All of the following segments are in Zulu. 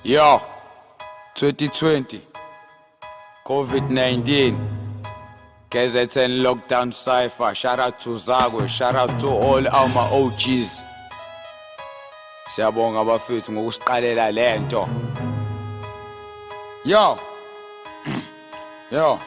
Yo, 2020, COVID-19, KZN Lockdown Cypher. Shout out to Zagwe, shout out to all our OGs. Siyabonga bafethu ngokusiqalela lento. Yo. Yo.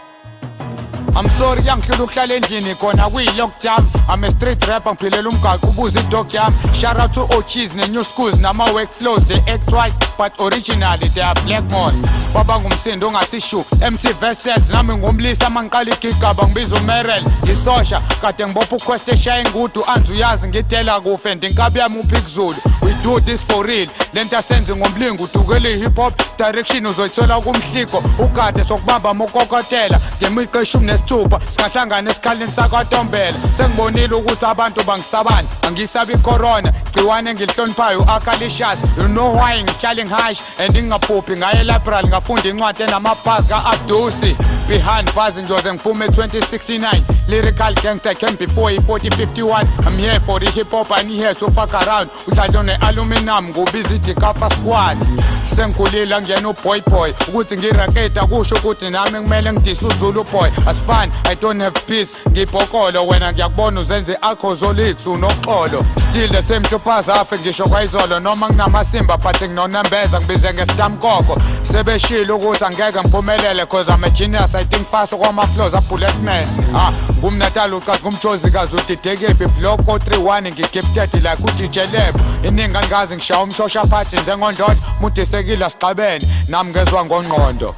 I'm sorry yangihlula ukuhlala endlini khona kuyi-lockdown. I'm a street rapper ngiphilela umgaqo ubuza idog yami. Shout out to OGs ne-new schools nama-workflows. They act white but originally they are black moss. Baba ngumsindo ongathi shu MT Vessels. Nami ngumlisa mangiqala igigaba ngibiza uMerel. Ngisosha kade ngibopha uquest eshaya ingudu. Anzi uyazi ngitela kufe ndinkabi yami uphikuzulu. We do this for real. Lento asenze ngomlingo udukele i-hip hop direction uzoyithola kumhliko. Ukade sokubamba mokokotela ngemiqo eshumi nesithupha singahlangana esikhaleni sakwaNtombela. Sengibonile ukuthi abantu bangisabani angisabi icorona gciwane engilihloniphayo uAkalishas. You know why ngihlala ngihash and ngingaphuphi ngaye library ngafunda incwadi enamabhasi ka-Abdusi. Behind bars njoze ngiphume 2069 lyrical gangster came before i-4051. I'm here for the hip hop and here to fuck around. Uthathe ne-aluminum ngubiza idikafa squad. Sengikhulile ngiyena uboy boy ukuthi ngiraketa kusho ukuthi nami kumele ngidise uZulu boy. Asifani I don't have peace ngibhokolo wena ngiyakubona uzenze alcoholics unoxolo. Still the same hlupaza afe ngisho kwayizolo noma nginamasimba but nginonembeza ngibize ngestamkoko. Sebeshilo ukuthi angeke ngiphumelele cause I'm a genius. I think fast kwama-flows a-bullet man. Ngumnatal uqazi ngumjozi kazi udidekephi block o31 ngigifted like uDJ Lebo. Iningi angazi ngishaya umshosha phathi njengondoda mudisekile asixabene nami ngezwa ngongqondo.